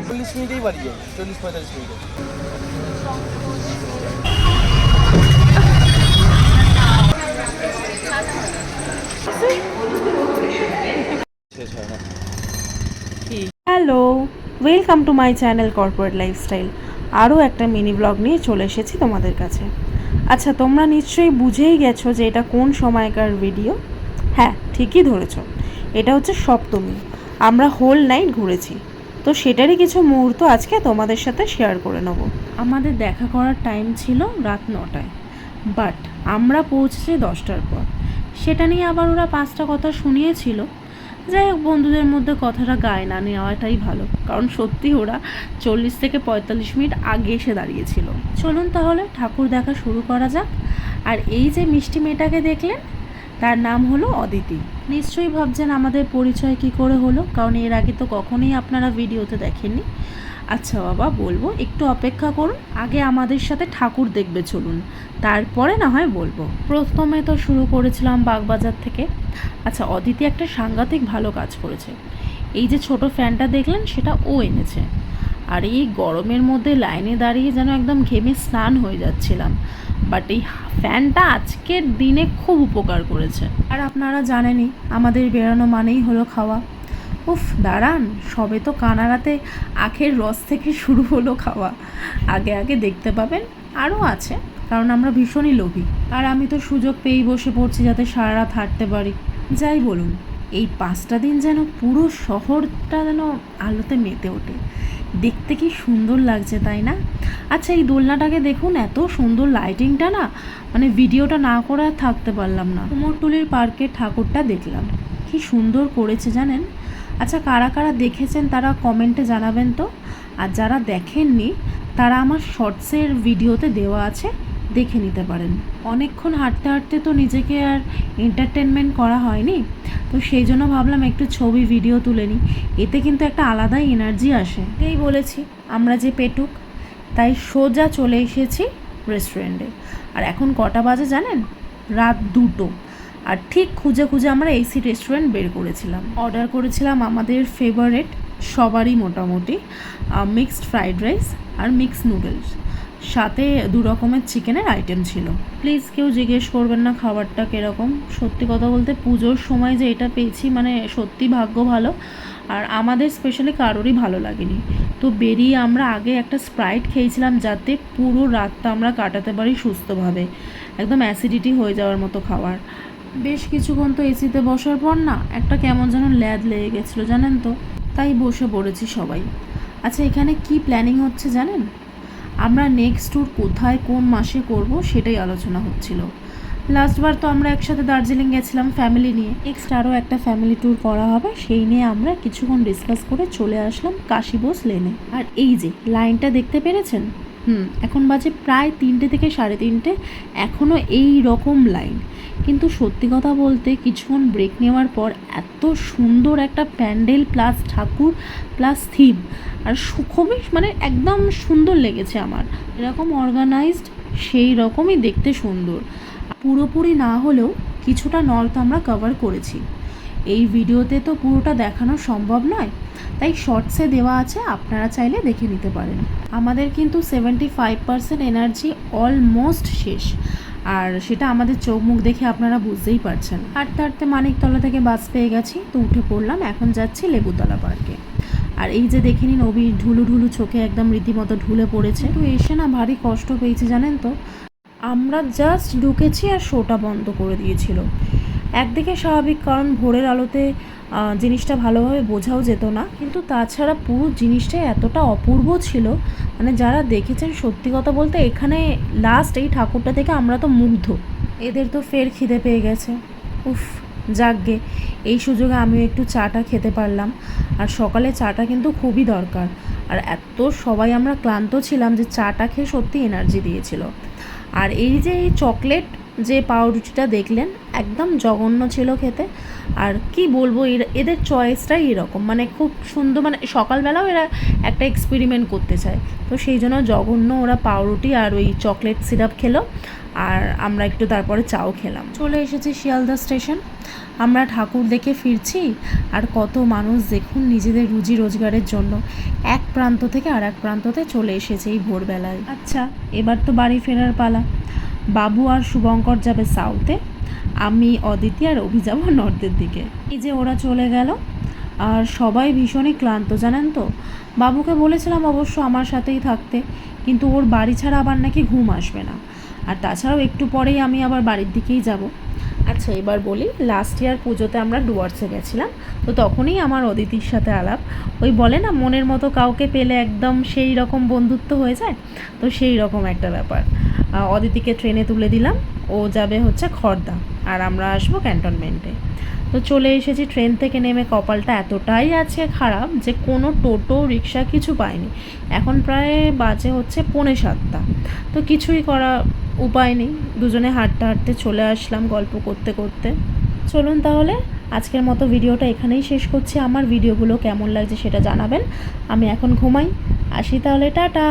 40 মিনিটেই বাড়ি যাই, 40-45 মিনিটে। শেষ হয় না। Hello, welcome to my channel corporate lifestyle. আরও একটা মিনি ব্লগ নিয়ে চলে এসেছি তোমাদের কাছে। আচ্ছা, তোমরা নিশ্চয়ই বুঝেই গেছো যে এটা কোন সময়কার ভিডিও। হ্যাঁ, ঠিকই ধরেছো, এটা হচ্ছে সপ্তমী। আমরা হোল নাইট ঘুরেছি, তো সেটারই কিছু মুহূর্ত আজকে তোমাদের সাথে শেয়ার করে নেব। আমাদের দেখা করার টাইম ছিল রাত 9টায়, বাট আমরা পৌঁছেছি 10টার পর। সেটা নিয়ে আবার ওরা 5টা কথা শুনিয়েছিল। যাই হোক, বন্ধুদের মধ্যে কথাটা গায়ে না নেওয়াটাই ভালো, কারণ সত্যি ওরা 40 থেকে 45 মিনিট আগে এসে দাঁড়িয়েছিল। চলুন তাহলে ঠাকুর দেখা শুরু করা যাক। আর এই যে মিষ্টি মেয়েটাকে দেখলেন, তার নাম হলো অদিতি। নিশ্চয়ই ভাবছেন আমাদের পরিচয় কি করে হলো, কারণ এর আগে তো কখনোই আপনারা ভিডিওতে দেখেননি। আচ্ছা বাবা, বলবো, একটু অপেক্ষা করুন। আগে আমাদের সাথে ঠাকুর দেখবে চলুন, তারপরে না হয় বলবো। প্রথমে তো শুরু করেছিলাম বাগবাজার থেকে। আচ্ছা, অদিতি একটা সাংঘাতিক ভালো কাজ করেছে। এই যে ছোট ফ্যানটা দেখলেন, সেটা ও এনেছে। আর এই গরমের মধ্যে লাইনে দাঁড়িয়ে যেন একদম ঘেমে স্নান হয়ে যাচ্ছিলাম, বাট এই ফ্যানটা আজকের দিনে খুব উপকার করেছে। আর আপনারা জানেনই, আমাদের বেরোনো মানেই হলো খাওয়া। উফ, দাঁড়ান, সবে তো কানাড়াতে আখের রস থেকে শুরু হলো খাওয়া। আগে আগে দেখতে পাবেন, আরও আছে, কারণ আমরা ভীষণই লোভী। আর আমি তো সুযোগ পেয়েই বসে পড়ছি যাতে সারা রাত হাঁটতে পারি। যাই বলুন, এই 5টা দিন যেন পুরো শহরটা যেন আলোতে মেতে ওঠে। দেখতে কি সুন্দর লাগছে, তাই না? আচ্ছা, এই দোলনাটাকে দেখুন, এত সুন্দর লাইটিংটা না, মানে ভিডিওটা না করে আর থাকতে পারলাম না। কুমোরটুলির পার্কের ঠাকুরটা দেখলাম, কি সুন্দর করেছে জানেন। আচ্ছা, কারা কারা দেখেছেন তারা কমেন্টে জানাবেন তো। আর যারা দেখেননি, তারা আমার শর্টসের ভিডিওতে দেওয়া আছে, দেখে নিতে পারেন। অনেকক্ষণ হাঁটতে হাঁটতে তো নিজেকে আর এন্টারটেনমেন্ট করা হয়নি, তো সেই জন্য ভাবলাম একটু ছবি ভিডিও তুলে নিই। এতে কিন্তু একটা আলাদাই এনার্জি আসে। এই বলেছি আমরা যে পেটুক, তাই সোজা চলে এসেছি রেস্টুরেন্টে। আর এখন কটা বাজে জানেন? রাত 2টো। আর ঠিক খুঁজে খুঁজে আমরা এসি রেস্টুরেন্ট বের করেছিলাম। অর্ডার করেছিলাম আমাদের ফেভারেট, সবারই মোটামুটি, মিক্সড ফ্রাইড রাইস আর মিক্সড নুডলস, সাথে 2 রকমের চিকেনের আইটেম ছিল। প্লিজ কেউ জিজ্ঞেস করবেন না খাবারটা কীরকম। সত্যি কথা বলতে পুজোর সময় যে এটা পেয়েছি, মানে সত্যি ভাগ্য ভালো। আর আমাদের স্পেশালি কারোরই ভালো লাগেনি। তো বেরিয়ে আমরা আগে একটা স্প্রাইট খেয়েছিলাম, যাতে পুরো রাতটা আমরা কাটাতে পারি সুস্থভাবে। একদম অ্যাসিডিটি হয়ে যাওয়ার মতো খাবার। বেশ কিছুক্ষণ তো এসিতে বসার পর না একটা কেমন যেন ল্যাদ লেগে গেছিলো জানেন তো, তাই বসে পড়েছি সবাই। আচ্ছা, এখানে কি প্ল্যানিং হচ্ছে জানেন? আমরা নেক্সট ট্যুর কোথায় কোন মাসে করব সেটাই আলোচনা হচ্ছিল। লাস্টবার তো আমরা একসাথে দার্জিলিং গেছিলাম ফ্যামিলি নিয়ে, নেক্সট আরও একটা ফ্যামিলি ট্যুর করা হবে, সেই নিয়ে আমরা কিছুক্ষণ ডিসকাস করে চলে আসলাম কাশীবোস লেনে। আর এই যে লাইনটা দেখতে পেরেছেন, এখন বাজে প্রায় 3টে থেকে 3:30, এখনও এই রকম লাইন। কিন্তু সত্যি কথা বলতে কিছুক্ষণ ব্রেক নেওয়ার পর এত সুন্দর একটা প্যান্ডেল প্লাস ঠাকুর প্লাস থিম, আর খুবই মানে একদম সুন্দর লেগেছে আমার। এরকম অর্গানাইজড, সেই রকমই দেখতে সুন্দর। পুরোপুরি না হলেও কিছুটা নর্থ আমরা কভার করেছি। এই ভিডিওতে তো পুরোটা দেখানো সম্ভব নয়, তাই শর্টসে দেওয়া আছে, আপনারা চাইলে দেখে নিতে পারেন। আমাদের কিন্তু 75% এনার্জি অলমোস্ট শেষ, আর সেটা আমাদের চোখ মুখ দেখে আপনারা বুঝতেই পারছেন। হাঁটতে হাঁটতে মানিকতলা থেকে বাস পেয়ে গেছি, তো উঠে পড়লাম। এখন যাচ্ছি লেবুতলা পার্কে। আর এই যে দেখে নিন, অভি ঢুলু ঢুলু চোখে একদম রীতিমতো ঢুলে পড়েছে। তো এসে না ভারী কষ্ট পেয়েছি জানেন তো। আমরা জাস্ট ঢুকেছি আর শোটা বন্ধ করে দিয়েছিল। একদিকে স্বাভাবিক, কারণ ভোরের আলোতে জিনিসটা ভালোভাবে বোঝাও যেত না, কিন্তু তাছাড়া পুরো জিনিসটাই এতটা অপূর্ব ছিল, মানে যারা দেখেছেন সত্যি কথা বলতে এখানে লাস্ট এই ঠাকুরটা থেকে আমরা তো মুগ্ধ। এদের তো ফের খিদে পেয়ে গেছে। উফ, যাকগে, এই সুযোগে আমিও একটু চাটা খেতে পারলাম। আর সকালে চাটা কিন্তু খুবই দরকার। আর এত সবাই আমরা ক্লান্ত ছিলাম যে চাটা খেয়ে সত্যি এনার্জি দিয়েছিল। আর এই যে এই চকলেট যে পাউরুটিটা দেখলেন একদম জঘন্য ছিল খেতে। আর কি বলবো, এদের চয়েসটাই এরকম, মানে খুব সুন্দর, মানে সকালবেলাও এরা একটা এক্সপেরিমেন্ট করতে চায়, তো সেই জন্য জঘন্য ওরা পাউরুটি আর ওই চকলেট সিরাপ খেলো, আর আমরা একটু তারপরে চাও খেলাম। চলে এসেছি শিয়ালদা স্টেশন। আমরা ঠাকুর দেখে ফিরছি, আর কত মানুষ দেখুন নিজেদের রুজি রোজগারের জন্য এক প্রান্ত থেকে আর এক প্রান্ততে চলে এসেছে এই ভোরবেলায়। আচ্ছা, এবার তো বাড়ি ফেরার পালা। বাবু আর শুভঙ্কর যাবে সাউথে, আমি, অদিতি আর অভি যাব নর্থের দিকে। এই যে ওরা চলে গেল, আর সবাই ভীষণই ক্লান্ত জানেন তো। বাবুকে বলেছিলাম অবশ্য আমার সাথেই থাকতে, কিন্তু ওর বাড়ি ছাড়া আবার নাকি ঘুম আসবে না, আর তাছাড়াও একটু পরেই আমি আবার বাড়ির দিকেই যাব। আচ্ছা, এবার বলি, লাস্ট ইয়ার পুজোতে আমরা ডুয়ার্সে গেছিলাম, তো তখনই আমার অদিতির সাথে আলাপ। ওই বলে না, মনের মতো কাউকে পেলে একদম সেই রকম বন্ধুত্ব হয়ে যায়, তো সেই রকম একটা ব্যাপার। অদিতিকে ট্রেনে তুলে দিলাম, ও যাবে হচ্ছে খড়দা, আর আমরা আসবো ক্যান্টনমেন্টে। তো চলে এসেছি। ট্রেন থেকে নেমে কপালটা এতটাই আছে খারাপ যে কোনো টোটো রিক্সা কিছু পাইনি। এখন প্রায় বাজে হচ্ছে 6:45, তো কিছুই করা উপায় নেই, দুজনে হাঁটতে হাঁটতে চলে আসলাম গল্প করতে করতে। চলুন তাহলে আজকের মতো ভিডিওটা এখানেই শেষ করছি। আমার ভিডিওগুলো কেমন লাগছে সেটা জানাবেন। আমি এখন ঘুমাই, আসি তাহলে, টাটা।